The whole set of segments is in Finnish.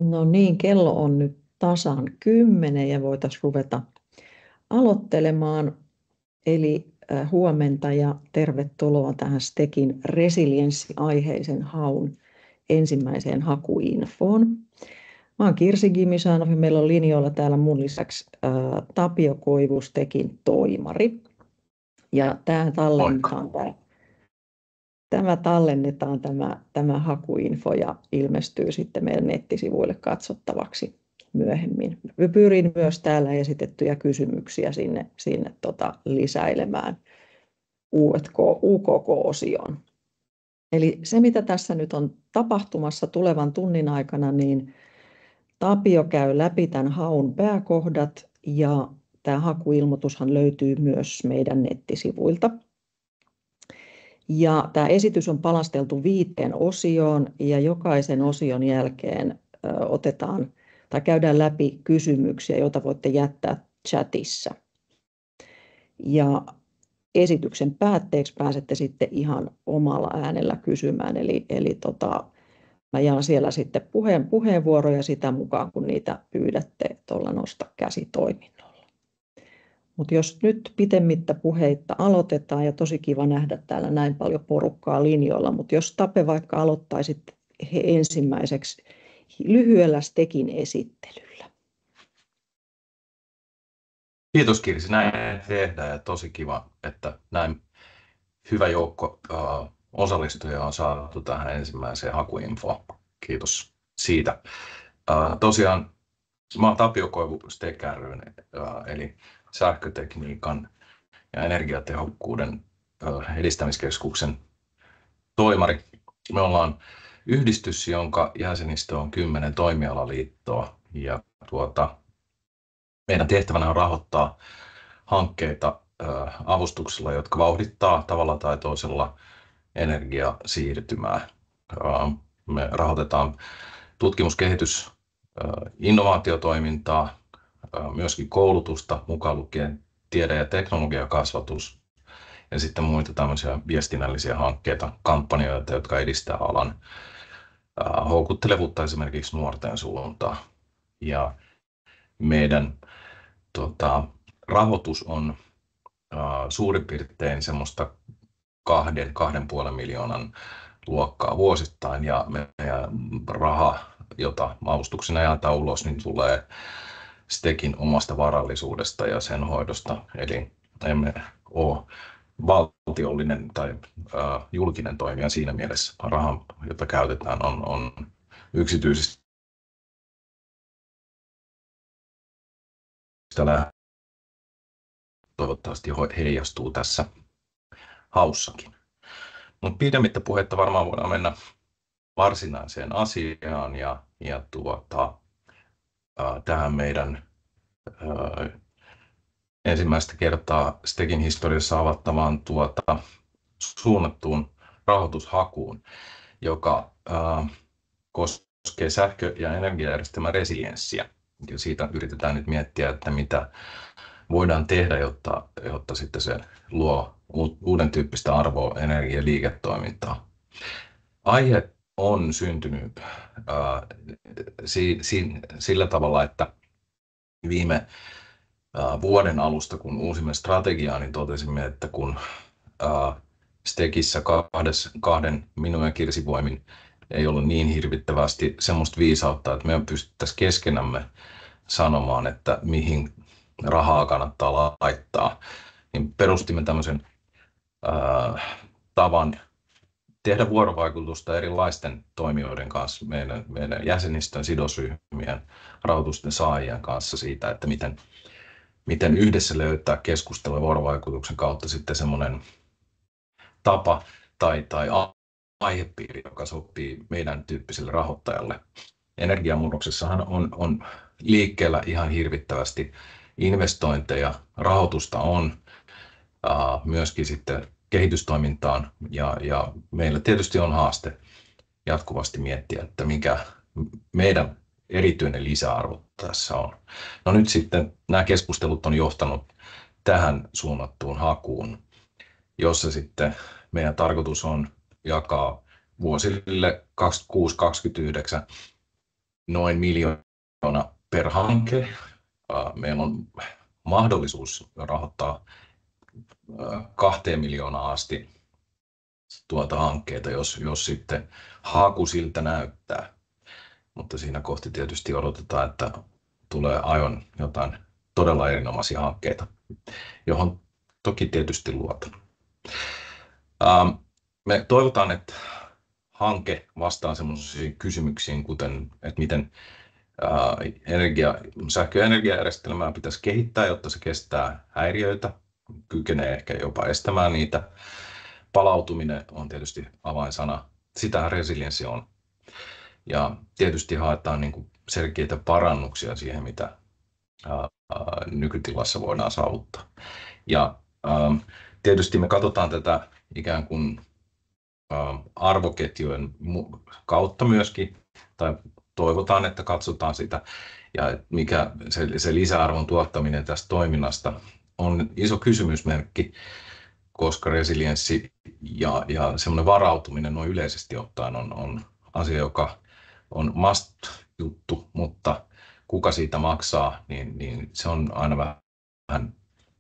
No niin, kello on nyt tasan 10 ja voitaisiin ruveta aloittelemaan. Eli huomenta ja tervetuloa tähän STEKin resilienssiaiheisen haun ensimmäiseen hakuinfoon. Mä oon Kirsi Gimisanov ja meillä on linjoilla täällä mun lisäksi Tapio Koivu, STEKin toimari. Ja Moikka. tämä hakuinfo ja ilmestyy sitten meidän nettisivuille katsottavaksi myöhemmin. Pyrin myös täällä esitettyjä kysymyksiä sinne lisäilemään UKK-osioon. Eli se, mitä tässä nyt on tapahtumassa tulevan tunnin aikana, niin Tapio käy läpi tämän haun pääkohdat ja tämä hakuilmoitushan löytyy myös meidän nettisivuilta. Ja tämä esitys on palasteltu 5 osioon ja jokaisen osion jälkeen otetaan tai käydään läpi kysymyksiä, joita voitte jättää chatissa. Ja esityksen päätteeksi pääsette sitten ihan omalla äänellä kysymään, eli mä jaan siellä sitten puheenvuoroja sitä mukaan, kun niitä pyydätte tuolla Nosta käsi -toiminnolla. Mutta jos nyt pitemmittä puheitta aloitetaan, ja tosi kiva nähdä täällä näin paljon porukkaa linjoilla, mutta jos Tape vaikka aloittaisit he ensimmäiseksi lyhyellä STEKin esittelyllä. Kiitos Kirsi, näin tehdään ja tosi kiva, että näin hyvä joukko osallistujia on saatu tähän ensimmäiseen hakuinfoon. Kiitos siitä. Tosiaan mä oon Tapio Koivu STEK ry:n, eli sähkötekniikan ja energiatehokkuuden edistämiskeskuksen toimari. Me ollaan yhdistys, jonka jäsenistö on 10 toimialaliittoa ja meidän tehtävänä on rahoittaa hankkeita avustuksilla, jotka vauhdittaa tavalla tai toisella energiasiirtymää. Me rahoitetaan tutkimus-, kehitys-, innovaatiotoimintaa, myöskin koulutusta, mukaan lukien tiede- ja teknologiakasvatus ja sitten muita tämmöisiä viestinnällisiä hankkeita, kampanjoita, jotka edistää alan houkuttelevuutta esimerkiksi nuorten suuntaan. Ja meidän rahoitus on suurin piirtein semmoista 2–2,5 miljoonan luokkaa vuosittain, ja meidän raha, jota avustuksena jaetaan ulos, niin tulee STEKin omasta varallisuudesta ja sen hoidosta. Eli emme ole valtiollinen tai julkinen toimija siinä mielessä. Raha, jota käytetään, on yksityisistä toivottavasti heijastuu tässä haussakin. Mutta pidemmittä puhetta varmaan voidaan mennä varsinaiseen asiaan ja tähän meidän ensimmäistä kertaa STEKin historiassa avattavaan suunnattuun rahoitushakuun, joka koskee sähkö- ja energiajärjestelmän resilienssiä. Ja siitä yritetään nyt miettiä, että mitä voidaan tehdä, jotta sitten se luo uuden tyyppistä arvoa energialiiketoimintaan. Aihe on syntynyt sillä tavalla, että viime vuoden alusta, kun uusimme strategiaa, niin totesimme, että kun STEKissä kahden minun ja Kirsi voimin ei ollut niin hirvittävästi semmoista viisautta, että me pystyttäisiin keskenämme sanomaan, että mihin rahaa kannattaa laittaa, niin perustimme tämmöisen tavan tehdä vuorovaikutusta erilaisten toimijoiden kanssa, meidän jäsenistön, sidosryhmien, rahoitusten saajien kanssa siitä, että miten yhdessä löytää keskustelua vuorovaikutuksen kautta sitten semmoinen tapa tai aihepiiri, joka sopii meidän tyyppiselle rahoittajalle. Energiamurroksessahan on liikkeellä ihan hirvittävästi investointeja, rahoitusta on myöskin sitten kehitystoimintaan ja meillä tietysti on haaste jatkuvasti miettiä, että mikä meidän erityinen lisäarvo tässä on. No nyt sitten nämä keskustelut on johtanut tähän suunnattuun hakuun, jossa sitten meidän tarkoitus on jakaa vuosille 2026-2029 noin 1 miljoona per hanke. Meillä on mahdollisuus rahoittaa 2 miljoonaa asti tuota hankkeita, jos sitten haku siltä näyttää. Mutta siinä kohti tietysti odotetaan, että tulee aivan jotain todella erinomaisia hankkeita, johon toki tietysti luotan. Me toivotaan, että hanke vastaa sellaisiin kysymyksiin, kuten että miten sähkö- ja energiajärjestelmää pitäisi kehittää, jotta se kestää häiriöitä, kykenee ehkä jopa estämään niitä. Palautuminen on tietysti avainsana. Sitähän resilienssi on. Ja tietysti haetaan niin kuin selkeitä parannuksia siihen, mitä nykytilassa voidaan saavuttaa. Ja tietysti me katsotaan tätä ikään kuin arvoketjujen kautta myöskin, tai toivotaan, että katsotaan sitä, ja mikä se lisäarvon tuottaminen tästä toiminnasta on iso kysymysmerkki, koska resilienssi ja semmoinen varautuminen noin yleisesti ottaen on asia, joka on must-juttu, mutta kuka siitä maksaa, niin se on aina vähän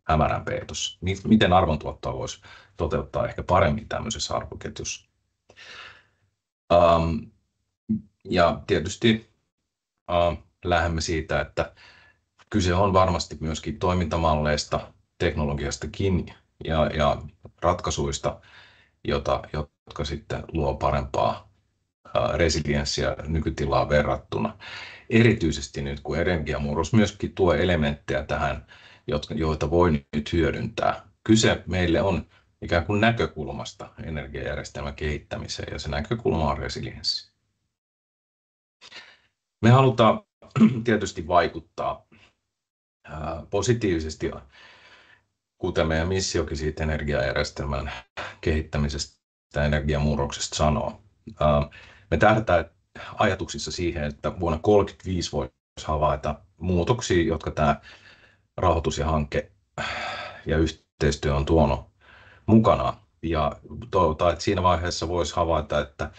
hämärän peitossa. Miten arvontuottoa voisi toteuttaa ehkä paremmin tämmöisessä arvoketjussa? Ja tietysti lähdemme siitä, että kyse on varmasti myöskin toimintamalleista, teknologiastakin ja ratkaisuista, jotka sitten luo parempaa resilienssiä nykytilaan verrattuna. Erityisesti nyt, kun energiamurros myöskin tuo elementtejä tähän, joita voi nyt hyödyntää. Kyse meille on ikään kuin näkökulmasta energiajärjestelmän kehittämiseen, ja se näkökulma on resilienssi. Me halutaan tietysti vaikuttaa positiivisesti, kuten meidän missiokin siitä energiajärjestelmän kehittämisestä ja energiamurroksesta sanoo. Me tähdätään ajatuksissa siihen, että vuonna 2035 voisi havaita muutoksia, jotka tämä rahoitus ja hanke ja yhteistyö on tuonut mukanaan. Ja toivotaan, että siinä vaiheessa voisi havaita, että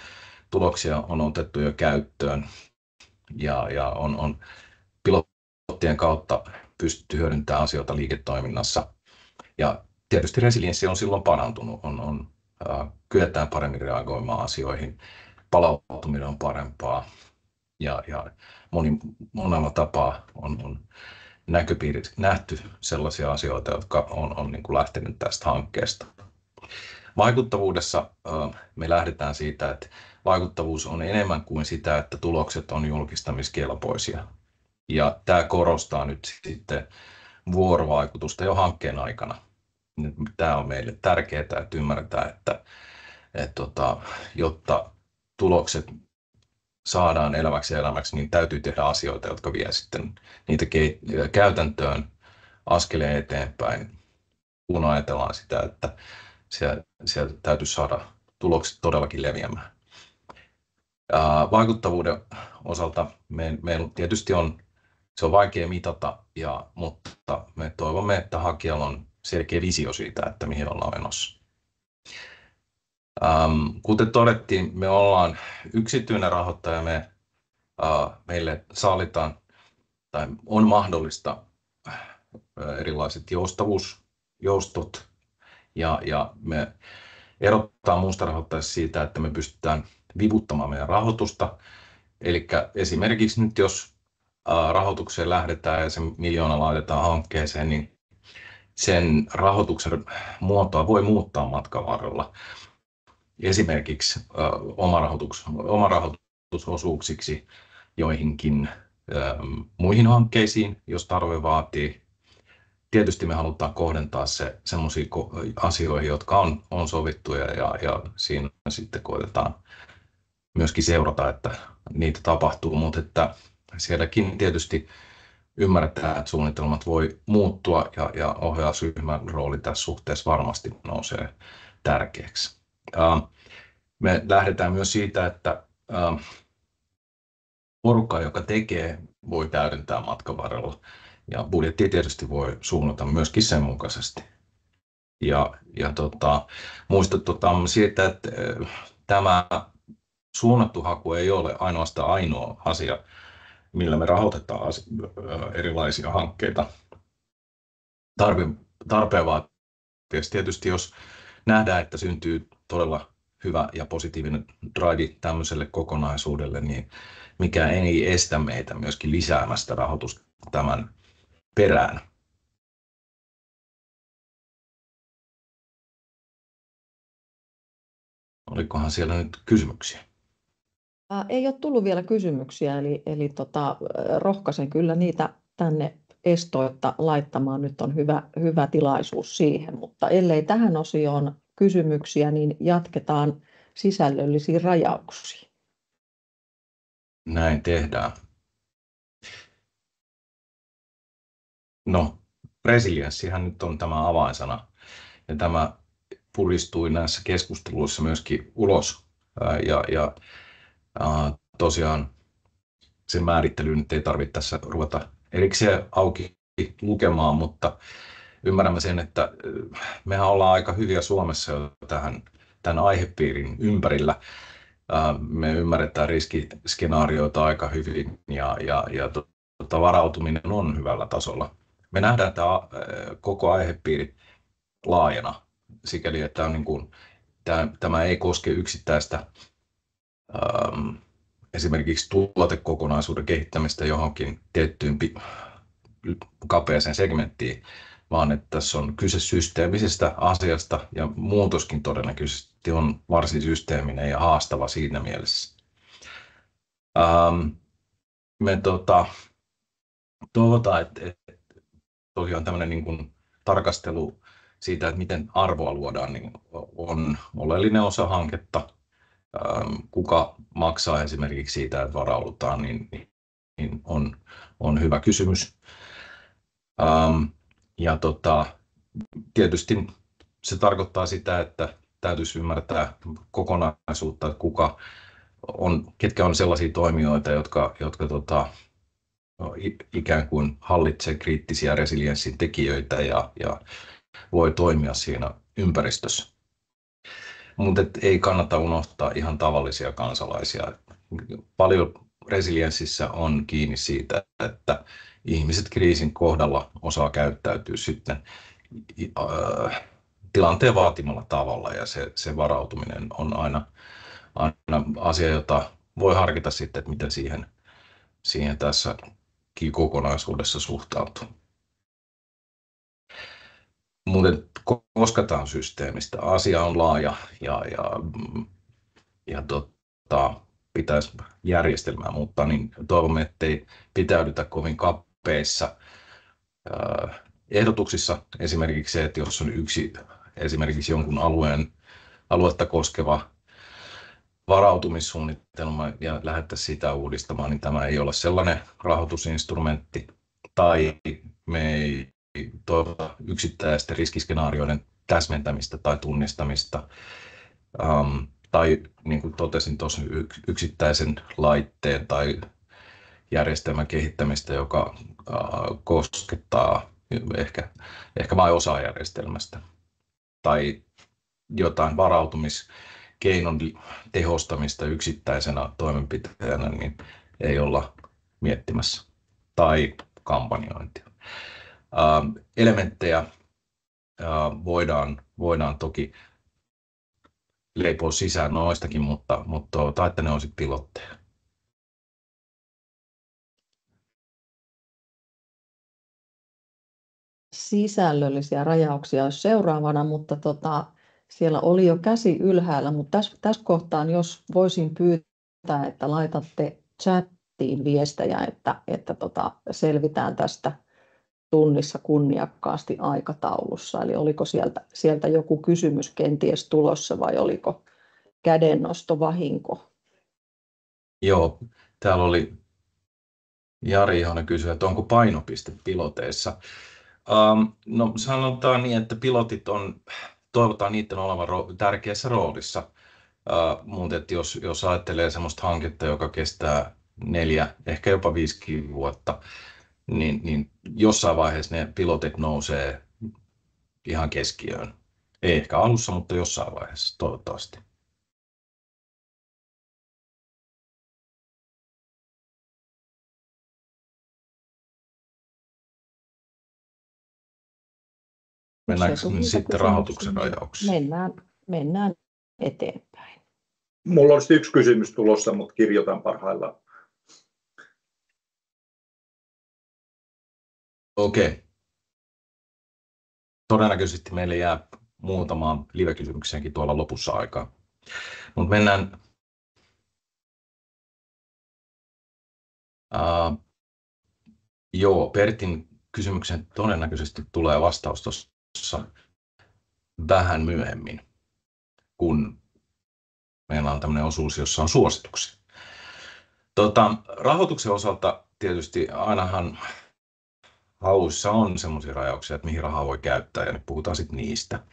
tuloksia on otettu jo käyttöön ja on pilottien kautta pystytty hyödyntämään asioita liiketoiminnassa. Ja tietysti resilienssi on silloin parantunut, kyetään paremmin reagoimaan asioihin, palautuminen on parempaa ja monella tapaa on näköpiirit nähty sellaisia asioita, jotka on niin kuin lähtenyt tästä hankkeesta. Vaikuttavuudessa me lähdetään siitä, että vaikuttavuus on enemmän kuin sitä, että tulokset on julkistamiskelpoisia. Ja tämä korostaa nyt sitten vuorovaikutusta jo hankkeen aikana. Tämä on meille tärkeää, että ymmärretään, että jotta tulokset saadaan elämäksi, niin täytyy tehdä asioita, jotka vie sitten niitä käytäntöön askeleen eteenpäin, kun ajatellaan sitä, että sieltä täytyy saada tulokset todellakin leviämään. Vaikuttavuuden osalta meillä tietysti se on vaikea mitata, mutta me toivomme, että hakijalla on selkeä visio siitä, että mihin ollaan menossa. Kuten todettiin, me ollaan yksityinen rahoittaja, meille sallitaan tai on mahdollista erilaiset joustot ja me erottaa muusta rahoittajasta siitä, että me pystytään vivuttamaan meidän rahoitusta. Eli esimerkiksi nyt jos rahoitukseen lähdetään ja se 1 miljoona laitetaan hankkeeseen, niin sen rahoituksen muotoa voi muuttaa matkan varrella. Esimerkiksi omarahoitusosuuksiksi joihinkin muihin hankkeisiin, jos tarve vaatii. Tietysti me halutaan kohdentaa se sellaisiin asioihin, jotka on sovittuja ja siinä sitten koetetaan myöskin seurata, että niitä tapahtuu, mutta että sielläkin tietysti ymmärretään, että suunnitelmat voi muuttua ja ohjausryhmän rooli tässä suhteessa varmasti nousee tärkeäksi. Me lähdetään myös siitä, että porukka, joka tekee, voi täydentää matkan varrella ja budjettia tietysti voi suunnata myöskin sen mukaisesti. Muistutetaan siitä, että tämä suunnattu haku ei ole ainoastaan ainoa asia, millä me rahoitetaan erilaisia hankkeita tarpeen vaatiessa. Tietysti jos nähdään, että syntyy todella hyvä ja positiivinen drive tämmöiselle kokonaisuudelle, niin mikä ei estä meitä myöskin lisäämästä rahoitusta tämän perään. Olikohan siellä nyt kysymyksiä? Ei ole tullut vielä kysymyksiä, eli rohkaisen kyllä niitä tänne estoitta laittamaan. Nyt on hyvä tilaisuus siihen, mutta ellei tähän osioon kysymyksiä, niin jatketaan sisällöllisiin rajauksiin. Näin tehdään. No, resilienssihän nyt on tämä avainsana, ja tämä puristui näissä keskusteluissa myöskin ulos, ja tosiaan sen määrittelyyn nyt ei tarvitse tässä ruveta erikseen auki lukemaan, mutta ymmärrämme sen, että mehän ollaan aika hyviä Suomessa jo tämän aihepiirin ympärillä. Me ymmärretään riskiskenaarioita aika hyvin ja varautuminen on hyvällä tasolla. Me nähdään tämä koko aihepiiri laajana sikäli, että on niin kuin, tämä ei koske yksittäistä esimerkiksi tuotekokonaisuuden kehittämistä johonkin tiettyyn kapeaseen segmenttiin, vaan että tässä on kyse systeemisestä asiasta ja muutoskin todennäköisesti on varsin systeeminen ja haastava siinä mielessä. Me toivotaan, että tosiaan tämmöinen niin kuin tarkastelu siitä, että miten arvoa luodaan, niin on oleellinen osa hanketta. Kuka maksaa esimerkiksi siitä, että varaudutaan, niin on hyvä kysymys. Ja tietysti se tarkoittaa sitä, että täytyisi ymmärtää kokonaisuutta, että ketkä on sellaisia toimijoita, jotka ikään kuin hallitsee kriittisiä resilienssin tekijöitä ja voi toimia siinä ympäristössä. Mutta ei kannata unohtaa ihan tavallisia kansalaisia. Paljon resilienssissä on kiinni siitä, että ihmiset kriisin kohdalla osaa käyttäytyä sitten tilanteen vaatimalla tavalla, ja se varautuminen on aina asia, jota voi harkita sitten, että miten siihen tässä kokonaisuudessa suhtautuu. Mutta koska tämä on systeemistä, asia on laaja ja pitäisi järjestelmää muuttaa, niin toivomme, ettei pitäydytä kovin kapeissa ehdotuksissa. Esimerkiksi se, että jos on esimerkiksi jonkun aluetta koskeva varautumissuunnitelma ja lähdettäisiin sitä uudistamaan, niin tämä ei ole sellainen rahoitusinstrumentti, tai me ei toivota yksittäisten riskiskenaarioiden täsmentämistä tai tunnistamista, tai niin kuin totesin tuossa, yksittäisen laitteen tai järjestelmän kehittämistä, joka koskettaa ehkä vain osaa järjestelmästä, tai jotain varautumiskeinon tehostamista yksittäisenä toimenpiteenä, niin ei olla miettimässä, tai kampanjointia. Elementtejä voidaan toki leipoa sisään noistakin, mutta että ne on sitten pilotteja. Sisällöllisiä rajauksia olisi seuraavana, mutta siellä oli jo käsi ylhäällä, mutta tässä kohtaan, jos voisin pyytää, että laitatte chattiin viestejä, että selvitään tästä tunnissa kunniakkaasti aikataulussa. Eli oliko sieltä joku kysymys kenties tulossa vai oliko kädennosto vahinko? Joo, täällä oli Jari Ihonen kysyi, että onko painopiste piloteissa. No sanotaan niin, että pilotit toivotaan niiden olevan tärkeässä roolissa, mutta jos ajattelee sellaista hanketta, joka kestää 4, ehkä jopa 5 vuotta, niin jossain vaiheessa ne pilotit nousee ihan keskiöön. Ei ehkä alussa, mutta jossain vaiheessa toivottavasti. Mennäänkö Jos ei tule muita sitten kysymyksiä, rahoituksen niin rajauksiin? mennään eteenpäin. Mulla olisi yksi kysymys tulossa, mutta kirjoitan parhaillaan. Okei. Todennäköisesti meille jää muutamaan live-kysymykseenkin tuolla lopussa aikaa. Mutta mennään Pertin kysymykseen todennäköisesti tulee vastaus tuossa vähän myöhemmin, kun meillä on tämmöinen osuus, jossa on suosituksia. Rahoituksen osalta tietysti ainahan hauissa on semmoisia rajauksia, että mihin rahaa voi käyttää, ja nyt puhutaan sitten niistä.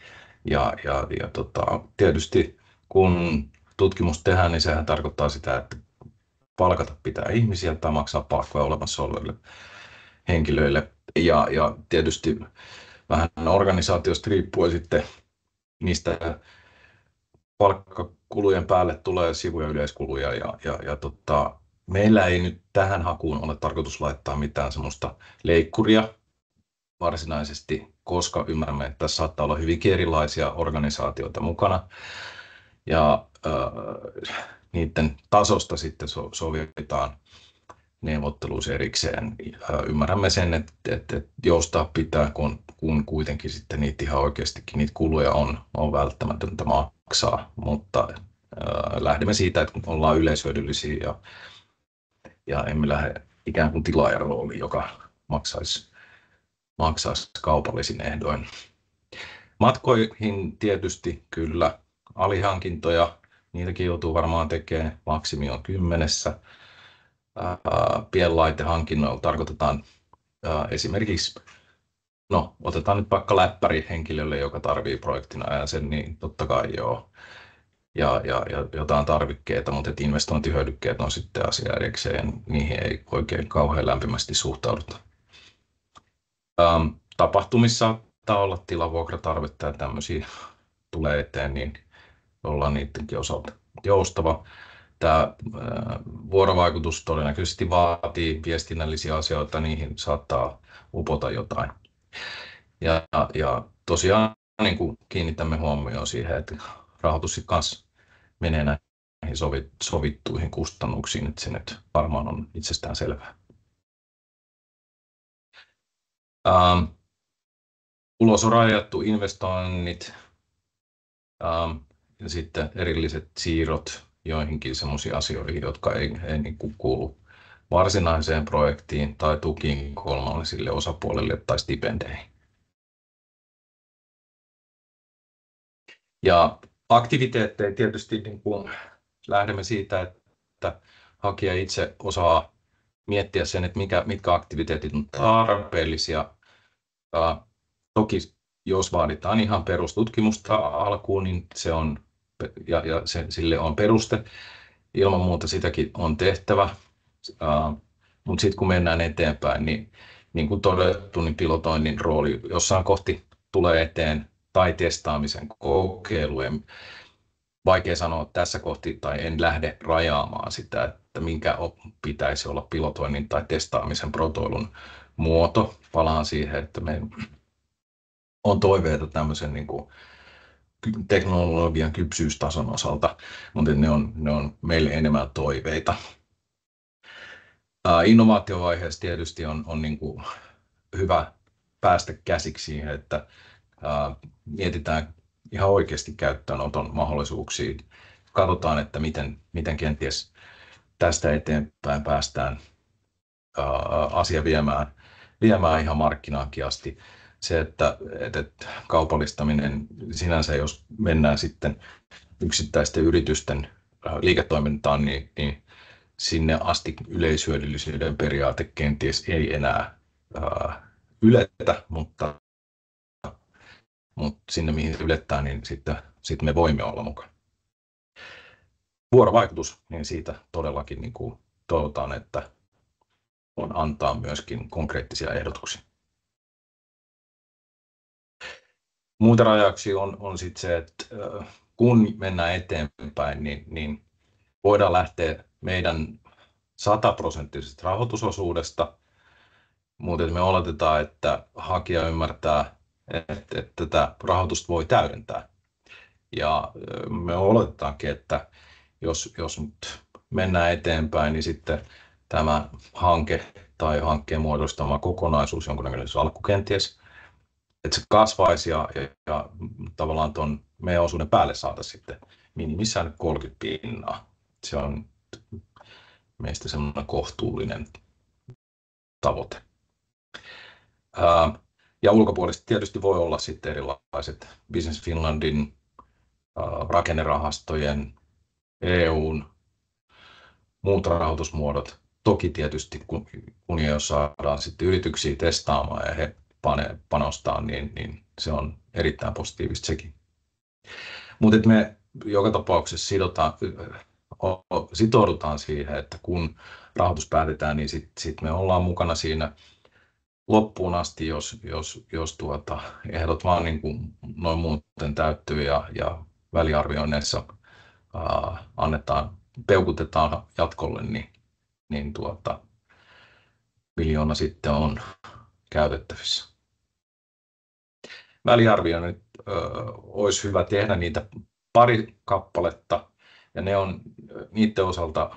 Tietysti kun tutkimus tehdään, niin sehän tarkoittaa sitä, että palkata pitää ihmisiä tai maksaa palkkoja olemassa oleville henkilöille. Ja tietysti vähän organisaatiosta riippuen sitten niistä palkkakulujen päälle tulee sivu- ja yleiskuluja. Meillä ei nyt tähän hakuun ole tarkoitus laittaa mitään semmoista leikkuria varsinaisesti, koska ymmärrämme, että tässä saattaa olla hyvinkin erilaisia organisaatioita mukana. Ja niiden tasosta sitten sovitaan neuvotteluissa erikseen. Ymmärrämme sen, että joustaa pitää, kun kuitenkin sitten niitä ihan oikeastikin niitä kuluja on välttämätöntä maksaa, mutta lähdemme siitä, että ollaan yleishyödyllisiä ja emme lähde ikään kuin tilaajan rooliin, joka maksaisi kaupallisin ehdoin. Matkoihin tietysti kyllä alihankintoja, niitäkin joutuu varmaan tekemään, maksimi on 10. Pienlaitehankinnoilla tarkoitetaan esimerkiksi, otetaan nyt vaikka läppäri henkilölle, joka tarvitsee projektin ajan sen, niin totta kai joo. Ja jotain tarvikkeita, mutta investointihyödykkeet on sitten asia erikseen, ja niihin ei oikein kauhean lämpimästi suhtauduta. Tapahtumissa saattaa olla tilavuokratarvetta ja tämmöisiä tulee eteen, niin ollaan niidenkin osalta joustava. Tämä vuorovaikutus todennäköisesti vaatii viestinnällisiä asioita, niihin saattaa upota jotain. Ja tosiaan niin kuin kiinnitämme huomioon siihen, että rahoitus kanssa menee näihin sovittuihin kustannuksiin, että se nyt varmaan on itsestään selvää. Ulos on rajattu investoinnit ja sitten erilliset siirrot joihinkin sellaisiin asioihin, jotka ei niin kuin kuulu varsinaiseen projektiin tai tukiin kolmallisille osapuolille tai stipendeihin. Ja aktiviteetteja tietysti niin kuin lähdemme siitä, että hakija itse osaa miettiä sen, että mitkä aktiviteetit on tarpeellisia. Toki jos vaaditaan ihan perustutkimusta alkuun, niin se on, sille on peruste. Ilman muuta sitäkin on tehtävä. Mutta sitten kun mennään eteenpäin, niin kuin todettu, niin pilotoinnin rooli jossain kohti tulee eteen tai testaamisen kokeilujen. Vaikea sanoa tässä kohti, tai en lähde rajaamaan sitä, että minkä pitäisi olla pilotoinnin tai testaamisen protoilun muoto. Palaan siihen, että meillä on toiveita tämmöisen niin kuin teknologian kypsyystason osalta, mutta ne on meille enemmän toiveita. Innovaatiovaiheessa tietysti on niin kuin hyvä päästä käsiksi siihen, että mietitään ihan oikeasti käyttöönoton mahdollisuuksia. Katsotaan, että miten kenties tästä eteenpäin päästään asia viemään ihan markkinaankin asti. Se, että kaupallistaminen sinänsä, jos mennään sitten yksittäisten yritysten liiketoimintaan, niin sinne asti yleishyödyllisyyden periaate kenties ei enää yletä, mutta sinne mihin ylettää, niin sitten me voimme olla mukana. Vuorovaikutus, niin siitä todellakin niin kuin toivotaan, että on antaa myöskin konkreettisia ehdotuksia. Muita rajauksia on sitten se, että kun mennään eteenpäin, niin voidaan lähteä meidän 100% rahoitusosuudesta, mutta me oletetaan, että hakija ymmärtää että tätä rahoitusta voi täydentää. Ja me oletetaankin, että jos nyt mennään eteenpäin, niin sitten tämä hanke tai hankkeen muodostama kokonaisuus, jonkunnäköinen alku kenties, että se kasvaisi ja tavallaan tuon meidän osuuden päälle saataisiin sitten minimissään 30%. Se on meistä semmoinen kohtuullinen tavoite. Ja ulkopuolisesti tietysti voi olla sitten erilaiset Business Finlandin, rakennerahastojen, EUn, muut rahoitusmuodot. Toki tietysti kun jos saadaan sitten yrityksiä testaamaan ja he panostaa, niin se on erittäin positiivista sekin. Mutta me joka tapauksessa sitoudutaan siihen, että kun rahoitus päätetään, niin sit me ollaan mukana siinä loppuun asti, jos ehdot vaan niin kuin noin muuten täyttyy ja väliarvioinneissa peukutetaan jatkolle, niin 1 miljoona sitten on käytettävissä. Väliarvioinnit olisi hyvä tehdä niitä pari kappaletta, ja ne on niiden osalta,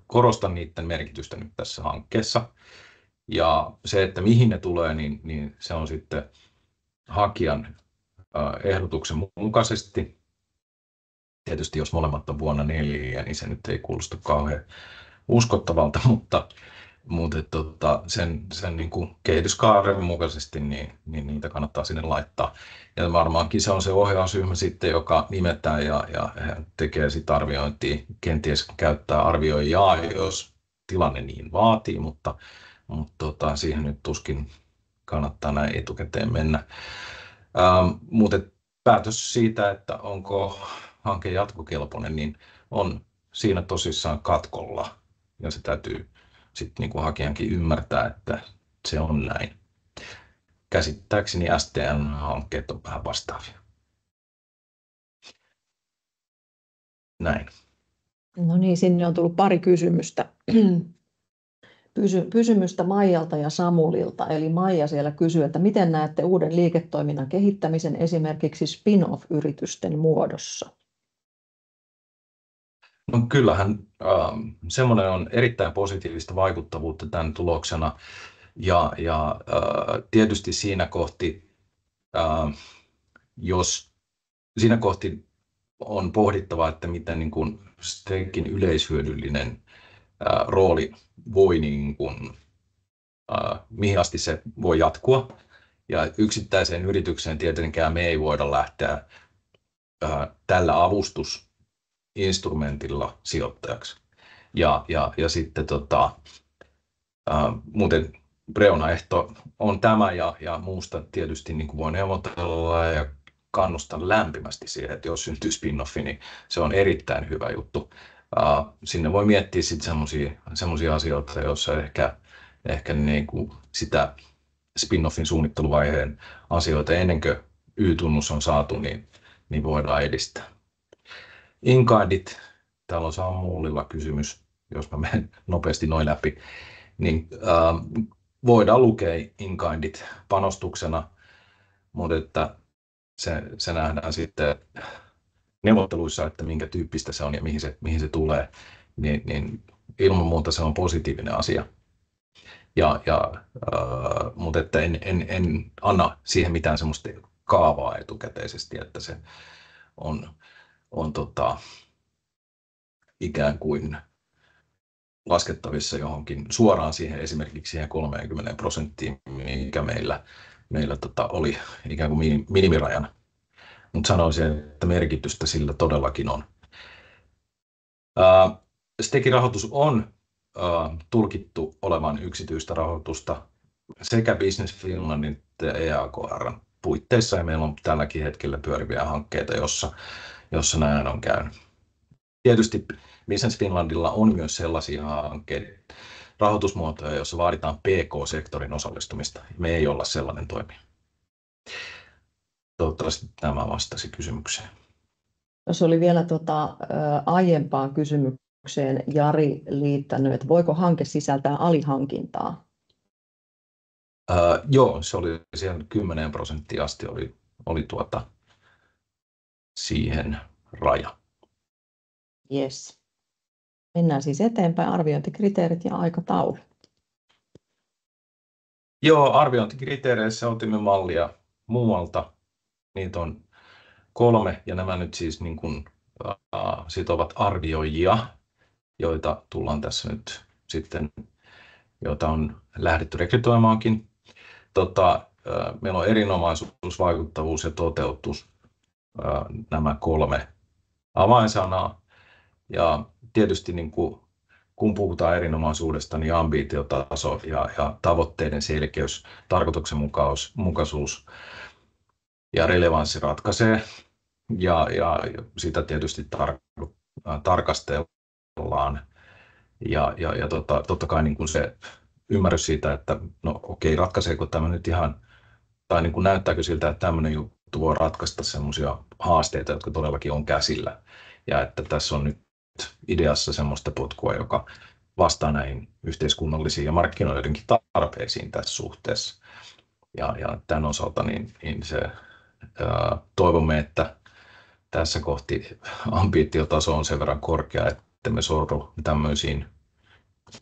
korostan niiden merkitystä nyt tässä hankkeessa. Ja se, että mihin ne tulee, niin se on sitten hakijan ehdotuksen mukaisesti. Tietysti jos molemmat on vuonna 4, niin se nyt ei kuulosta kauhean uskottavalta, mutta sen niin kuin kehityskaaren mukaisesti niin niitä kannattaa sinne laittaa. Ja varmaankin se on se ohjausryhmä sitten, joka nimetään ja tekee sitten arviointia, kenties käyttää arvioijaa, jos tilanne niin vaatii, mutta siihen nyt tuskin kannattaa näin etukäteen mennä. Mutta päätös siitä, että onko hanke jatkokelpoinen, niin on siinä tosissaan katkolla. Ja se täytyy sitten niin kuin hakijankin ymmärtää, että se on näin. Käsittääkseni STN-hankkeet on vähän vastaavia. Näin. No niin, sinne on tullut pari kysymystä. Kysymystä Maijalta ja Samulilta. Eli Maija siellä kysyy, että miten näette uuden liiketoiminnan kehittämisen esimerkiksi spin-off-yritysten muodossa? No kyllähän semmoinen on erittäin positiivista vaikuttavuutta tämän tuloksena. Ja tietysti siinä kohti, jos siinä kohti on pohdittava, että miten niin kuin STEKin yleishyödyllinen rooli voi, niin kuin, mihin asti se voi jatkua. Ja yksittäiseen yritykseen tietenkään me ei voida lähteä tällä avustusinstrumentilla sijoittajaksi. Ja sitten muuten reunaehto on tämä ja muusta tietysti niin kuin voi neuvotella ja kannustan lämpimästi siihen, että jos syntyy spin-offi, niin se on erittäin hyvä juttu. Sinne voi miettiä sitten semmoisia asioita, joissa ehkä niin kuin sitä spin-offin suunnitteluvaiheen asioita ennen kuin Y-tunnus on saatu, niin voidaan edistää. Inkindit, täällä on Samulilla kysymys, jos mä menen nopeasti noin läpi, niin voidaan lukea inkindit panostuksena, mutta että se nähdään sitten neuvotteluissa, että minkä tyyppistä se on ja mihin se tulee, niin ilman muuta se on positiivinen asia. Mutta että en anna siihen mitään semmoista kaavaa etukäteisesti, että se on ikään kuin laskettavissa johonkin suoraan siihen esimerkiksi siihen 30%, mikä meillä oli ikään kuin minimirajana. Mutta sanoisin, että merkitystä sillä todellakin on. STEKin rahoitus on tulkittu olevan yksityistä rahoitusta sekä Business Finlandin että EAKR:n puitteissa, ja meillä on tälläkin hetkellä pyöriviä hankkeita, jossa näin on käynyt. Tietysti Business Finlandilla on myös sellaisia hankkeita, rahoitusmuotoja, joissa vaaditaan PK-sektorin osallistumista. Me ei olla sellainen toimija. Toivottavasti tämä vastasi kysymykseen. Tuossa oli vielä aiempaan kysymykseen Jari liittänyt, että voiko hanke sisältää alihankintaa? Joo, se oli siellä 10% asti oli siihen raja. Yes. Mennään siis eteenpäin. Arviointikriteerit ja aikataulu. Joo, arviointikriteereissä otimme mallia muualta. Niitä on 3 ja nämä nyt siis niin kuin, sitovat arvioijia, joita tullaan tässä nyt sitten, joita on lähdetty rekrytoimaankin. Meillä on erinomaisuus, vaikuttavuus ja toteutus, nämä 3 avainsanaa. Ja tietysti niin kuin, kun puhutaan erinomaisuudesta, niin ambitiotaso ja tavoitteiden selkeys, tarkoituksenmukaisuus ja relevanssi ratkaisee. Ja sitä tietysti tarkastellaan. Ja totta kai niin kuin se ymmärrys siitä, että no okei, ratkaiseeko tämä nyt ihan, tai niin kuin näyttääkö siltä, että tämmöinen juttu voi ratkaista semmoisia haasteita, jotka todellakin on käsillä. Ja että tässä on nyt ideassa semmoista potkua, joka vastaa näihin yhteiskunnallisiin ja markkinoidenkin tarpeisiin tässä suhteessa. Ja tämän osalta niin se, toivomme, että tässä kohti ambitiotaso on sen verran korkea, että me sorru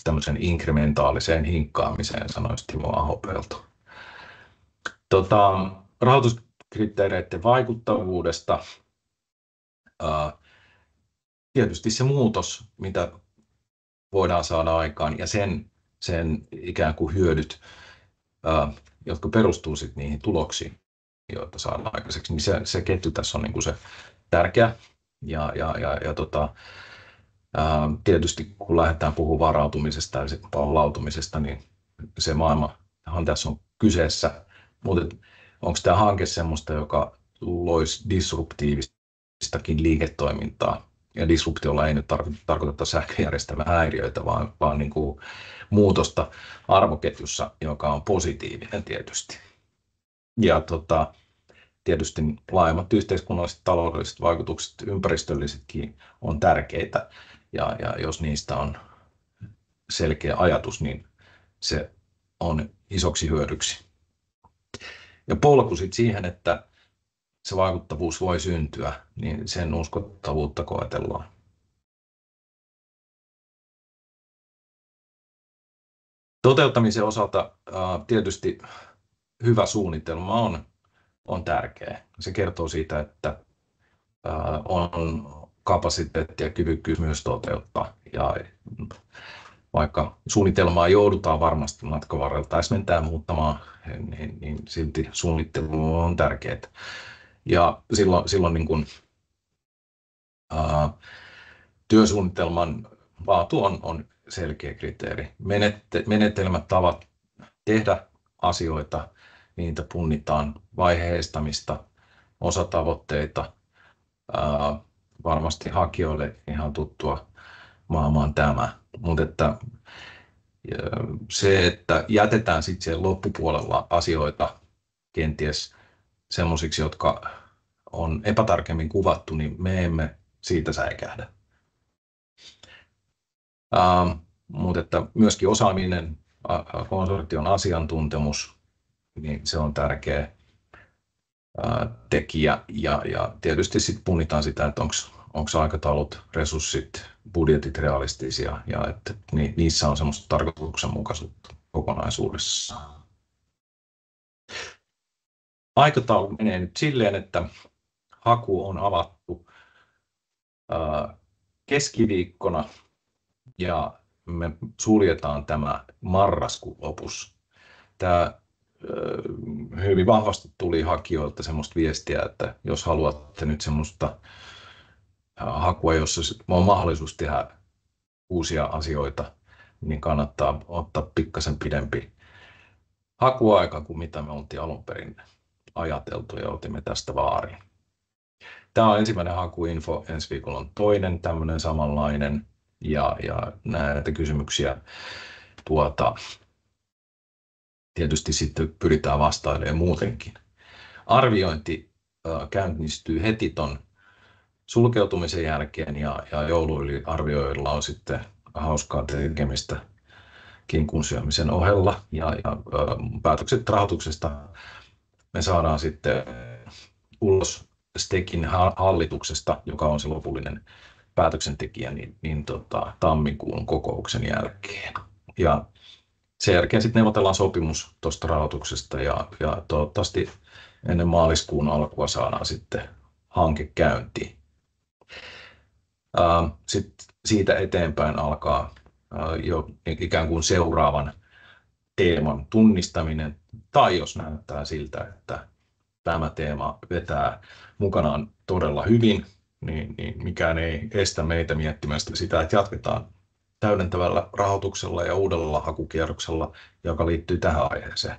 tämmöisen inkrementaaliseen hinkkaamiseen, sanoisi Timo Ahopelto. Rahoituskriteereiden vaikuttavuudesta. Tietysti se muutos, mitä voidaan saada aikaan, ja sen ikään kuin hyödyt, jotka perustuu sitten niihin tuloksiin, joita saadaan aikaiseksi, niin se ketju tässä on niin kuin se tärkeä. Tietysti kun lähdetään puhumaan varautumisesta ja palautumisesta, niin se maailmahan tässä on kyseessä. Mutta onko tämä hanke semmoista, joka loisi disruptiivistakin liiketoimintaa? Ja disruptiolla ei nyt tarkoiteta sähköjärjestelmän häiriöitä, vaan niin kuin muutosta arvoketjussa, joka on positiivinen tietysti. Ja tietysti laajemmat yhteiskunnalliset, taloudelliset vaikutukset, ympäristöllisetkin on tärkeitä. Ja jos niistä on selkeä ajatus, niin se on isoksi hyödyksi. Ja polku sitten siihen, että se vaikuttavuus voi syntyä, niin sen uskottavuutta koetellaan. Toteuttamisen osalta tietysti hyvä suunnitelma on tärkeä. Se kertoo siitä, että on kapasiteetti ja kyvykkyys myös toteuttaa. Ja vaikka suunnitelmaa joudutaan varmasti matkan varrella täsmentää muuttamaan, niin silti suunnittelu on tärkeää. Ja silloin niin kuin, työsuunnitelman laatu on selkeä kriteeri. Menetelmät, tavat tehdä asioita, niitä punnitaan, vaiheistamista, osatavoitteita, varmasti hakijoille ihan tuttua maailmaan tämä. Mutta että se, että jätetään sitten siellä loppupuolella asioita kenties semmoisiksi, jotka on epätarkemmin kuvattu, niin me emme siitä säikähdä. Mutta että myöskin osaaminen, konsortion asiantuntemus, niin se on tärkeä tekijä. Ja tietysti sitten punnitaan sitä, että onko aikataulut, resurssit, budjetit realistisia ja että niissä on semmoista tarkoituksenmukaisuutta kokonaisuudessa. Aikataulu menee nyt silleen, että haku on avattu keskiviikkona ja me suljetaan tämä marraskuun lopussa. Tämä hyvin vahvasti tuli hakijoilta semmoista viestiä, että jos haluatte nyt semmoista hakua, jossa on mahdollisuus tehdä uusia asioita, niin kannattaa ottaa pikkasen pidempi hakuaika kuin mitä me oltiin alun perin ajateltu ja otimme tästä vaarin. Tämä on ensimmäinen hakuinfo, ensi viikolla on toinen tämmöinen samanlainen ja näitä kysymyksiä tietysti sitten pyritään vastailemaan muutenkin. Arviointi käynnistyy heti ton sulkeutumisen jälkeen ja jouluyliarvioilla on sitten hauskaa tekemistä kinkun syömisen ohella. Ja päätökset rahoituksesta me saadaan sitten ulos STEKin hallituksesta, joka on se lopullinen päätöksentekijä, tammikuun kokouksen jälkeen. Ja sen jälkeen sitten neuvotellaan sopimus tuosta rahoituksesta ja toivottavasti ennen maaliskuun alkua saadaan sitten hanke käyntiin. Sitten siitä eteenpäin alkaa jo ikään kuin seuraavan teeman tunnistaminen, tai jos näyttää siltä, että tämä teema vetää mukanaan todella hyvin, niin mikään ei estä meitä miettimästä sitä, että jatketaan täydentävällä rahoituksella ja uudella hakukierroksella, joka liittyy tähän aiheeseen.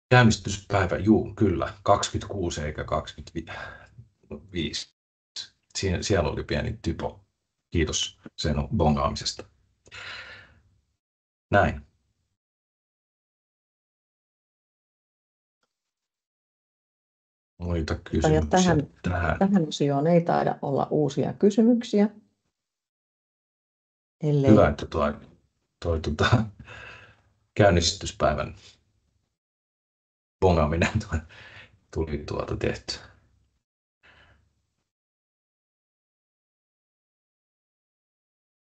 Käynnistyspäivä, kyllä, 26 eikä 25. Siellä oli pieni typo. Kiitos sen bongaamisesta. Näin. Muita kysymyksiä tähän osioon ei taida olla uusia kysymyksiä. Hyvä, että toi käynnistyspäivän bongaaminen tuli tehtyä.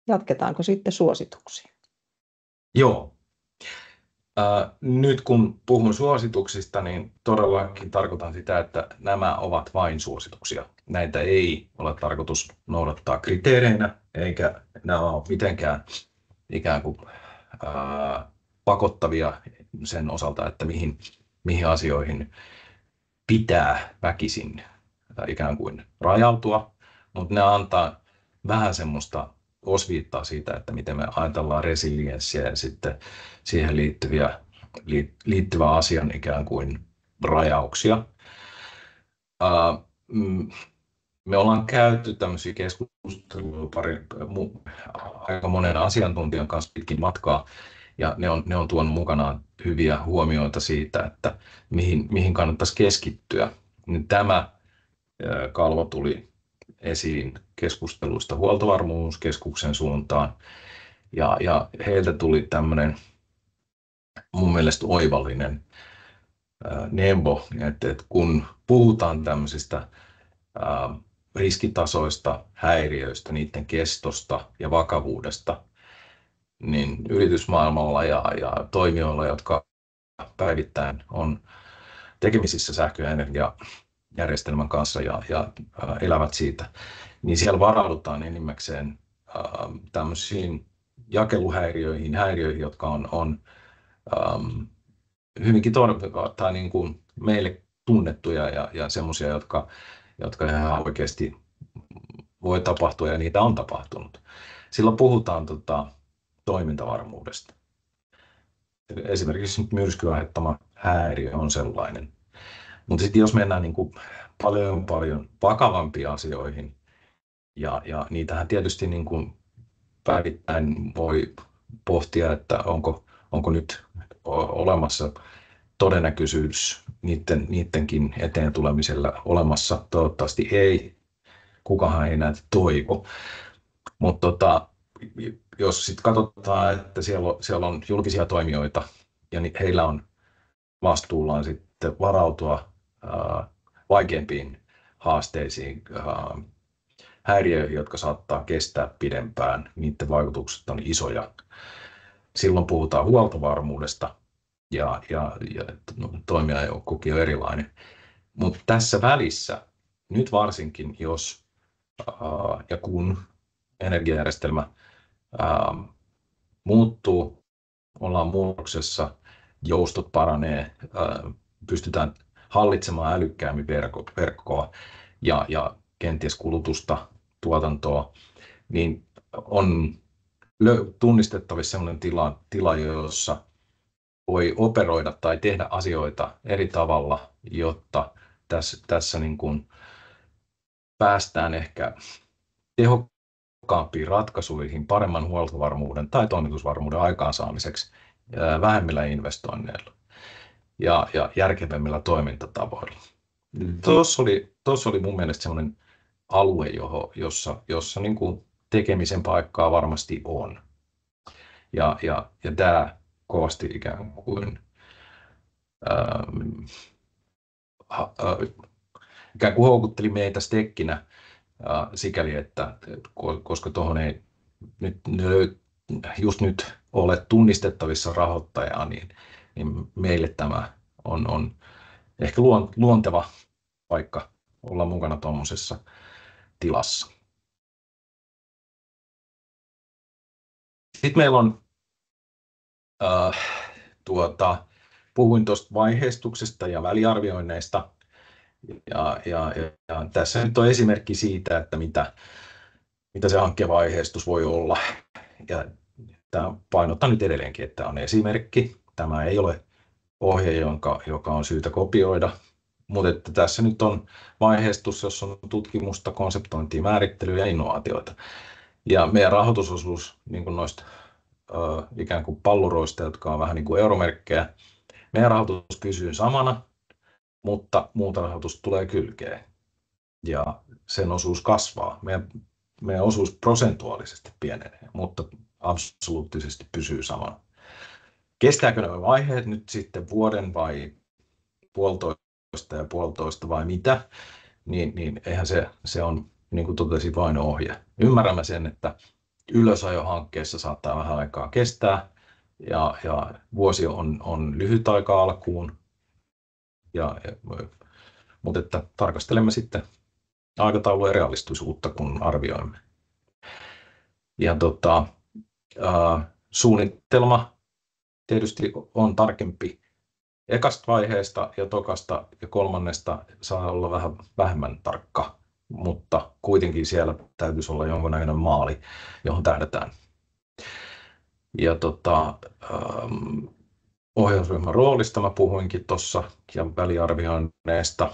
Jatketaanko sitten suosituksiin? Joo. Nyt kun puhun suosituksista, niin todellakin tarkoitan sitä, että nämä ovat vain suosituksia. Näitä ei ole tarkoitus noudattaa kriteereinä, eikä nämä ole mitenkään ikään kuin pakottavia sen osalta, että mihin asioihin pitää väkisin ikään kuin rajautua, mutta ne antaa vähän semmoista osviittaa siitä, että miten me ajatellaan resilienssiä ja sitten siihen liittyvä asian ikään kuin rajauksia. Me ollaan käyty tämmöisiä keskusteluja aika monen asiantuntijan kanssa pitkin matkaa, ja ne on tuonut mukanaan hyviä huomioita siitä, että mihin kannattaisi keskittyä. Tämä kalvo tuli esiin keskusteluista Huoltovarmuuskeskuksen suuntaan, ja heiltä tuli tämmöinen mun mielestä oivallinen neuvo, että kun puhutaan tämmöisistä riskitasoista, häiriöistä, niiden kestosta ja vakavuudesta, niin yritysmaailmalla ja toimijoilla, jotka päivittäin on tekemisissä sähkö- ja energiajärjestelmän kanssa ja elävät siitä, niin siellä varaudutaan enimmäkseen tämmöisiin jakeluhäiriöihin, jotka on hyvinkin tai niin kuin meille tunnettuja ja semmoisia, jotka ihan oikeasti voi tapahtua ja niitä on tapahtunut. Silloin puhutaan toimintavarmuudesta. Esimerkiksi nyt myrskyn aiheuttama häiriö on sellainen. Mutta sitten jos mennään niin kuin paljon vakavampiin asioihin, ja niitähän tietysti niin kuin päivittäin voi pohtia, että onko nyt olemassa todennäköisyys niidenkin eteen tulemisella olemassa. Toivottavasti ei. Kukahan ei näitä toivo. Mutta jos sitten katsotaan, että siellä on julkisia toimijoita ja heillä on vastuullaan sitten varautua vaikeampiin haasteisiin, häiriöihin, jotka saattaa kestää pidempään, niiden vaikutukset on isoja. Silloin puhutaan huoltovarmuudesta ja toimijajoukkokin on erilainen. Mutta tässä välissä, nyt varsinkin jos ja kun energiajärjestelmä muuttuu, ollaan muutoksessa, joustot paranee, pystytään hallitsemaan älykkäämmin verkkoa ja kenties kulutusta, tuotantoa, niin on tunnistettavissa sellainen tila, jossa voi operoida tai tehdä asioita eri tavalla, jotta tässä niin kuin päästään ehkä tehokkaampiin ratkaisuihin paremman huoltovarmuuden tai toimitusvarmuuden aikaansaamiseksi vähemmillä investoinneilla ja järkevämmillä toimintatavoilla. Tuossa oli mun mielestä sellainen alue, jossa niin kuin tekemisen paikkaa varmasti on. Ja tämä kovasti ikään kuin houkutteli meitä stekkinä sikäli, että koska tuohon ei just nyt ole tunnistettavissa rahoittajaa, niin meille tämä on ehkä luonteva paikka olla mukana tuommoisessa tilassa. Sitten meillä on, puhuin tuosta vaiheistuksesta ja väliarvioinneista. Ja tässä nyt on esimerkki siitä, että mitä se hankkevaiheistus voi olla. Ja tämä painottaa nyt edelleenkin, että tämä on esimerkki. Tämä ei ole ohje, joka on syytä kopioida. Mutta että tässä nyt on vaiheistus, jossa on tutkimusta, konseptointia, määrittelyä ja innovaatioita. Ja meidän rahoitusosuus niin kuin noista ikään kuin palluroista, jotka on vähän niin kuin euromerkkejä, meidän rahoitus pysyy samana, mutta muuta rahoitusta tulee kylkeen. Ja sen osuus kasvaa. Meidän osuus prosentuaalisesti pienenee, mutta absoluuttisesti pysyy samana. Kestääkö nämä vaiheet nyt sitten vuoden vai puolitoista vai mitä, niin eihän se on, niin kuin totesin, vain ohje. Ymmärrämme sen, että ylösajohankkeessa saattaa vähän aikaa kestää, ja vuosi on lyhyt aika alkuun, mutta että tarkastelemme sitten aikataulua ja realistisuutta, kun arvioimme. Ja suunnitelma tietysti on tarkempi ekasta vaiheesta ja tokasta ja kolmannesta saa olla vähän vähemmän tarkka, mutta kuitenkin siellä täytyisi olla jonkunnäköinen maali, johon tähdätään. Ja ohjausryhmän roolista mä puhuinkin tuossa ja väliarvioinneista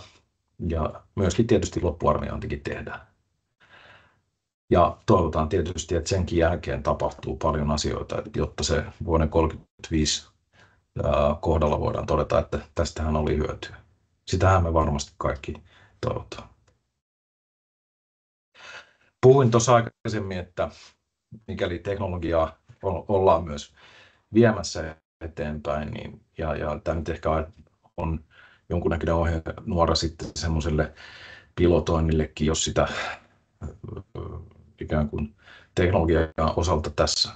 ja myöskin tietysti loppuarviointikin tehdään. Ja toivotaan tietysti, että senkin jälkeen tapahtuu paljon asioita, jotta se vuoden 1935 kohdalla voidaan todeta, että tästähän oli hyötyä. Sitähän me varmasti kaikki toivotaan. Puhuin tuossa aikaisemmin, että mikäli teknologiaa ollaan myös viemässä eteenpäin, niin, ja tämä nyt ehkä on jonkunnäköinen ohjenuora sitten semmoiselle pilotoinnillekin, jos sitä ikään kuin teknologian osalta tässä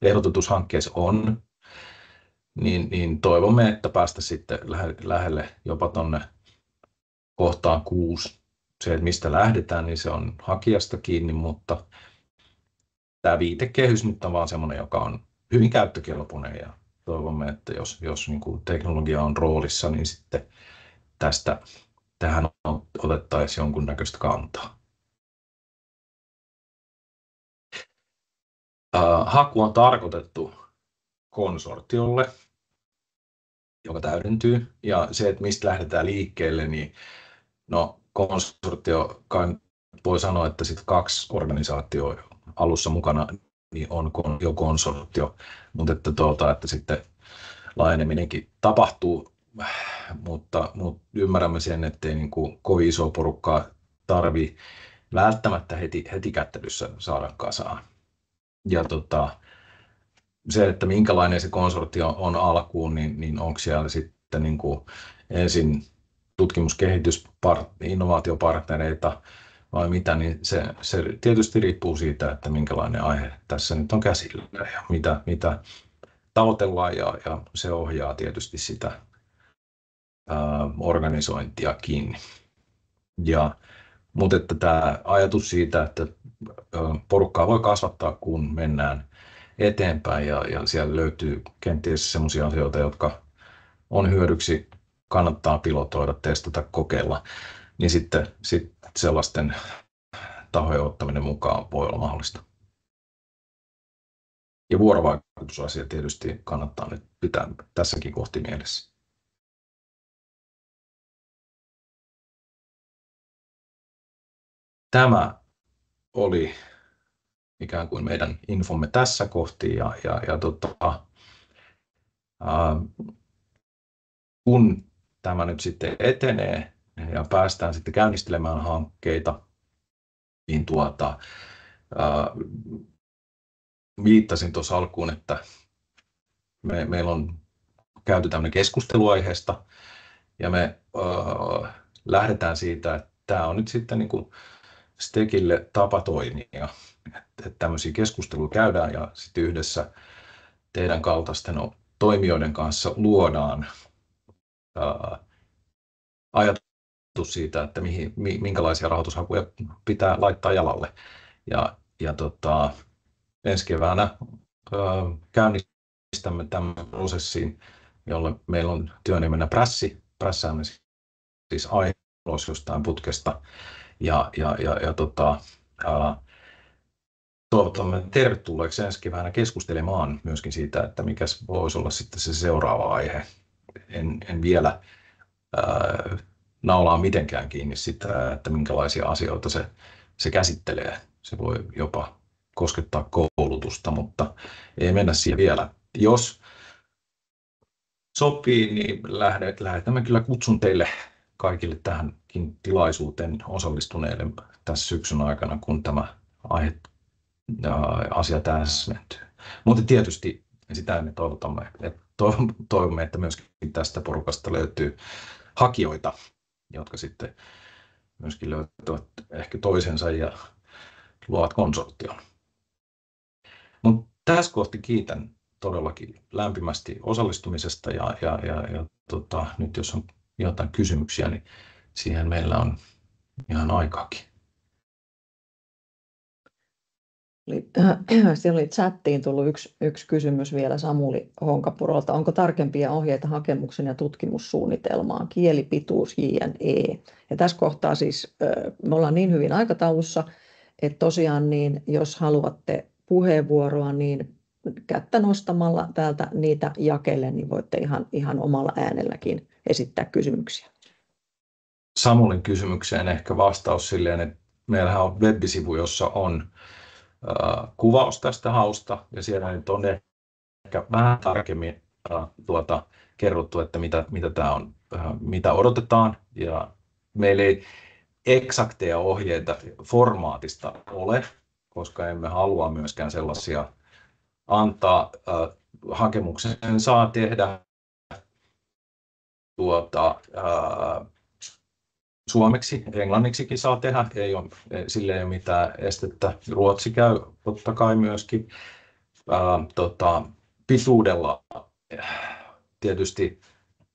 ehdotetushankkeessa on, niin toivomme, että päästä sitten lähelle jopa tuonne kohtaan 6. Se, että mistä lähdetään, niin se on hakijasta kiinni, mutta tämä viitekehys nyt on vaan semmoinen, joka on hyvin käyttökelpoinen, ja toivomme, että jos niin kuin teknologia on roolissa, niin sitten tähän otettaisiin jonkunnäköistä kantaa. Haku on tarkoitettu konsortiolle, joka täydentyy, ja se, että mistä lähdetään liikkeelle, niin no konsortio, kai voi sanoa, että sitten 2 organisaatioa alussa mukana niin on jo konsortio, mutta että sitten laajeneminenkin tapahtuu, mutta ymmärrämme sen, ettei niin kuin kovin iso porukkaa tarvitse välttämättä heti kättelyssä saada kasaan. Ja se, että minkälainen se konsortio on alkuun, niin onko siellä sitten niin kuin ensin innovaatiopartnereita vai mitä, niin se tietysti riippuu siitä, että minkälainen aihe tässä nyt on käsillä ja mitä tavoitellaan, ja se ohjaa tietysti sitä organisointiakin. Mutta että tämä ajatus siitä, että porukkaa voi kasvattaa, kun mennään eteenpäin, ja siellä löytyy kenties sellaisia asioita, jotka on hyödyksi, kannattaa pilotoida, testata, kokeilla, niin sitten sellaisten tahojen ottaminen mukaan voi olla mahdollista. Ja vuorovaikutusasia tietysti kannattaa nyt pitää tässäkin kohti mielessä. Tämä oli ikään kuin meidän infomme tässä kohti, kun tämä nyt sitten etenee ja päästään sitten käynnistelemään hankkeita, niin viittasin tuossa alkuun, että meillä on käyty tämmöinen keskusteluaiheesta ja me lähdetään siitä, että tämä on nyt sitten niin kuin Stekille tapa toimia, että tämmöisiä keskusteluja käydään ja sitten yhdessä teidän kaltaisten toimijoiden kanssa luodaan ajatus siitä, että minkälaisia rahoitushakuja pitää laittaa jalalle. Ensi keväänä käynnistämme tämän prosessin, jolle meillä on työnimenä Prässi. Prässäämme siis aihe ulos jostain putkesta toivotamme tervetulleeksi ensi keväänä keskustelemaan myöskin siitä, että mikä voisi olla sitten se seuraava aihe. En vielä naulaa mitenkään kiinni sitä, että minkälaisia asioita se käsittelee. Se voi jopa koskettaa koulutusta, mutta ei mennä siihen vielä. Jos sopii, niin lähetämme kyllä kutsun teille kaikille tähänkin tilaisuuteen osallistuneille tässä syksyn aikana, kun tämä asia täsmentyy. Mutta tietysti sitä me toivomme, että myöskin tästä porukasta löytyy hakijoita, jotka sitten myöskin löytävät ehkä toisensa ja luovat konsortion. Mutta tässä kohti kiitän todellakin lämpimästi osallistumisesta ja nyt jos on jotain kysymyksiä, niin siihen meillä on ihan aikaakin. Siellä oli chattiin tullut yksi kysymys vielä Samuli Honkapurolta. Onko tarkempia ohjeita hakemuksen ja tutkimussuunnitelmaan? Kielipituus, JNE. Ja tässä kohtaa siis me ollaan niin hyvin aikataulussa, että tosiaan niin, jos haluatte puheenvuoroa, niin kättä nostamalla täältä niitä jakelle, niin voitte ihan omalla äänelläkin esittää kysymyksiä. Samulin kysymykseen ehkä vastaus silleen, että meillähän on web-sivu, jossa on kuvaus tästä hausta ja siellä nyt on ehkä vähän tarkemmin kerrottu, että mitä tämä on, mitä odotetaan, ja meillä ei eksakteja ohjeita formaatista ole, koska emme halua myöskään sellaisia antaa. Hakemuksen saa tehdä suomeksi, englanniksikin saa tehdä, sille ei ole mitään estettä. Ruotsi käy totta kai myöskin. Pituudella tietysti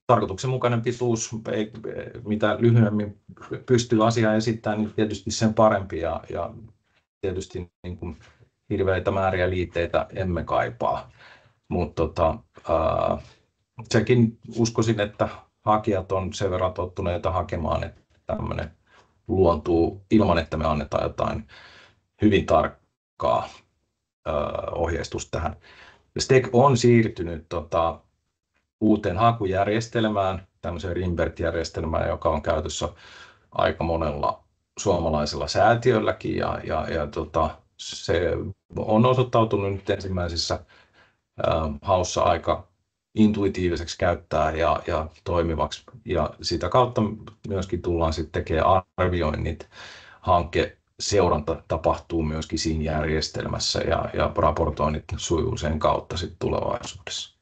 tarkoituksenmukainen pituus, mitä lyhyemmin pystyy asiaa esittämään, niin tietysti sen parempi ja tietysti niin kuin hirveitä määriä liitteitä emme kaipaa. Mutta sekin uskoisin, että hakijat on sen verran tottuneita hakemaan, että tämmöinen luontuu ilman, että me annetaan jotain hyvin tarkkaa ohjeistusta tähän. Stek on siirtynyt uuteen hakujärjestelmään, tämmöiseen Rimbert-järjestelmään, joka on käytössä aika monella suomalaisella säätiölläkin se on osoittautunut nyt ensimmäisissä haussa aika intuitiiviseksi käyttää ja toimivaksi, ja sitä kautta myöskin tullaan sitten tekemään arvioinnit. Hankeseuranta tapahtuu myöskin siinä järjestelmässä ja raportoinnit sujuu sen kautta sitten tulevaisuudessa.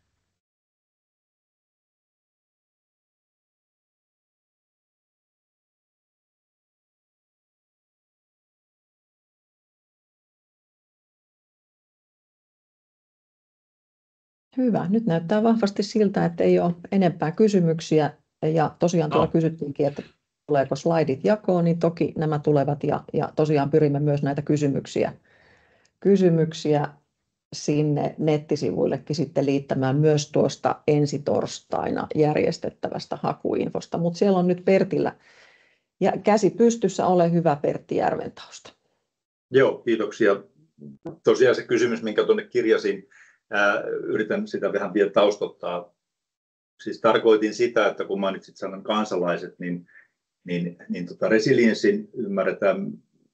Hyvä. Nyt näyttää vahvasti siltä, että ei ole enempää kysymyksiä. Ja tosiaan tuolla kysyttiinkin, että tuleeko slaidit jakoon, niin toki nämä tulevat. Ja tosiaan pyrimme myös näitä kysymyksiä sinne nettisivuillekin sitten liittämään myös tuosta ensi torstaina järjestettävästä hakuinfosta. Mutta siellä on nyt Pertillä ja käsi pystyssä. Ole hyvä, Pertti Järventausta. Joo, kiitoksia. Tosiaan se kysymys, minkä tuonne kirjasin, yritän sitä vähän vielä taustottaa. Siis tarkoitin sitä, että kun mainitsit sanan kansalaiset, niin resilienssin ymmärretään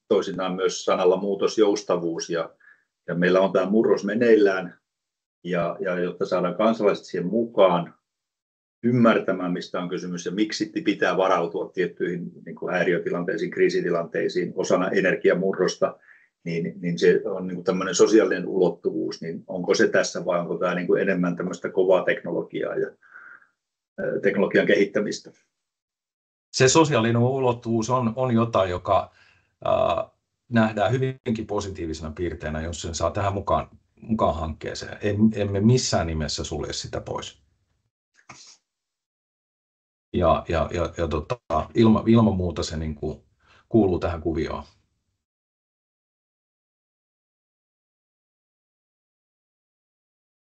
toisinaan myös sanalla muutosjoustavuus. Ja meillä on tämä murros meneillään, ja jotta saadaan kansalaiset siihen mukaan ymmärtämään, mistä on kysymys ja miksi pitää varautua tiettyihin niin kuin häiriötilanteisiin, kriisitilanteisiin osana energiamurrosta, niin se on niin kuin tämmöinen sosiaalinen ulottuvuus, niin onko se tässä vai onko tämä niin kuin enemmän tämmöistä kovaa teknologiaa ja teknologian kehittämistä? Se sosiaalinen ulottuvuus on jotain, joka nähdään hyvinkin positiivisena piirteenä, jos sen saa tähän mukaan hankkeeseen. Emme missään nimessä sulje sitä pois. Ja ilman muuta se niin kuin kuuluu tähän kuvioon.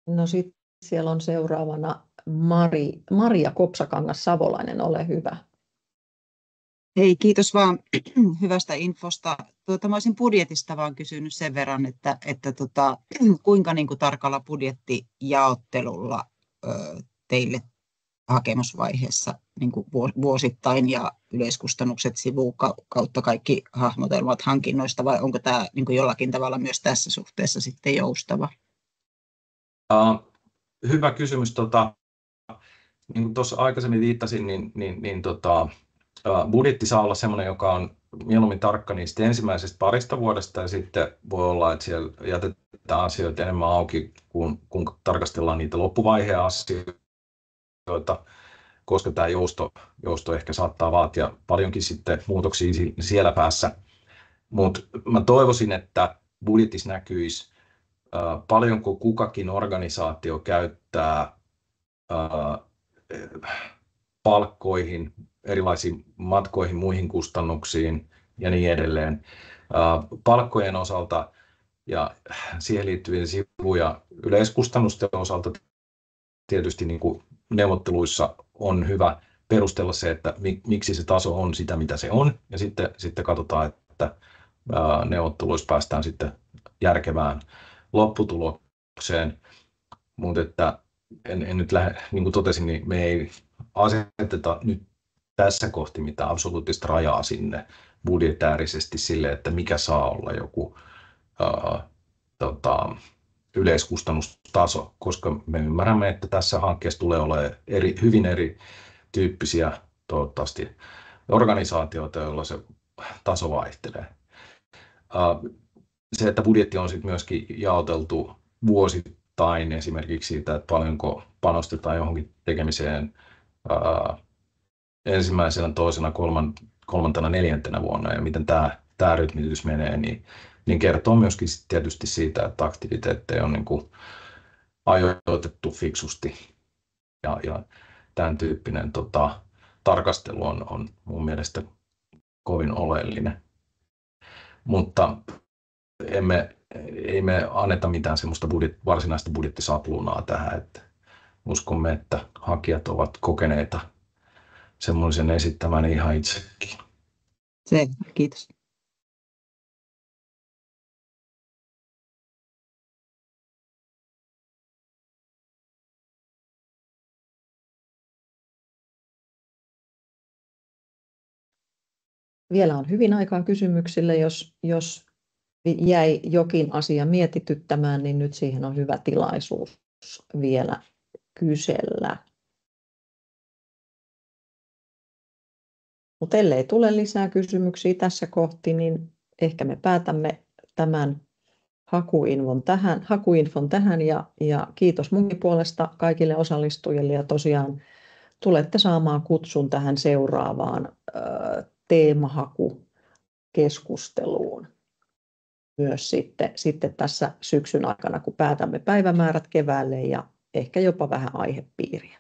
No sitten siellä on seuraavana Maria Kopsakangas-Savolainen, ole hyvä. Hei, kiitos vaan hyvästä infosta. Mä olisin budjetista vaan kysynyt sen verran, että kuinka niin kuin tarkalla budjettijaottelulla teille hakemusvaiheessa niin kuin vuosittain ja yleiskustannukset sivuun kautta kaikki hahmotelmat hankinnoista, vai onko tämä niin kuin jollakin tavalla myös tässä suhteessa sitten joustava? Hyvä kysymys. Niin kuin tuossa aikaisemmin viittasin, niin budjetti saa olla sellainen, joka on mieluummin tarkka niistä ensimmäisestä parista vuodesta, ja sitten voi olla, että siellä jätetään asioita enemmän auki, kun tarkastellaan niitä loppuvaiheen asioita, koska tämä jousto ehkä saattaa vaatia paljonkin sitten muutoksia siellä päässä. Mutta mä toivoisin, että budjetissa näkyisi paljonko kukakin organisaatio käyttää palkkoihin, erilaisiin matkoihin, muihin kustannuksiin ja niin edelleen. Palkkojen osalta ja siihen liittyvien sivu- ja yleiskustannusten osalta tietysti niin kuin neuvotteluissa on hyvä perustella se, että miksi se taso on sitä, mitä se on, ja sitten katsotaan, että neuvotteluissa päästään sitten järkevään lopputulokseen, mutta että en nyt lähde, niin kuin totesin, niin me ei aseteta nyt tässä kohti mitään absoluuttista rajaa sinne budjetäärisesti sille, että mikä saa olla joku yleiskustannustaso, koska me ymmärrämme, että tässä hankkeessa tulee olemaan hyvin erityyppisiä toivottavasti organisaatioita, joilla se taso vaihtelee. Se, että budjetti on sitten myöskin jaoteltu vuosittain esimerkiksi siitä, että paljonko panostetaan johonkin tekemiseen ensimmäisenä, toisena, kolmantena, neljäntenä vuonna ja miten tämä rytmitys menee, niin kertoo myöskin tietysti siitä, että aktiviteetteja on niin kuin ajoitettu fiksusti ja tämän tyyppinen tarkastelu on mun mielestä kovin oleellinen. Mutta ei me anneta mitään semmoista varsinaista budjettisaplunaa tähän, että uskomme, että hakijat ovat kokeneita semmoisen esittämään ihan itsekin. Kiitos. Vielä on hyvin aikaa kysymyksille, jos jäi jokin asia mietityttämään, niin nyt siihen on hyvä tilaisuus vielä kysellä. Mutta ellei tule lisää kysymyksiä tässä kohti, niin ehkä me päätämme tämän hakuinfon tähän ja kiitos munkin puolesta kaikille osallistujille ja tosiaan tulette saamaan kutsun tähän seuraavaan teemahakukeskusteluun myös sitten tässä syksyn aikana, kun päätämme päivämäärät keväälle ja ehkä jopa vähän aihepiiriä.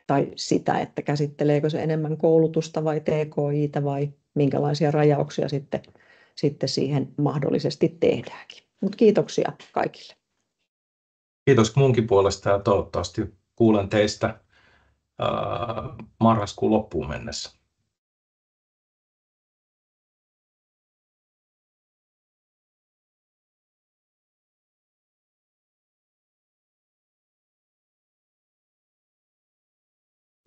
Tai sitä, että käsitteleekö se enemmän koulutusta vai TKI:tä vai minkälaisia rajauksia sitten siihen mahdollisesti tehdäänkin. Mutta kiitoksia kaikille. Kiitos munkin puolesta ja toivottavasti kuulen teistä marraskuun loppuun mennessä.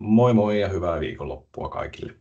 Moi moi ja hyvää viikonloppua kaikille.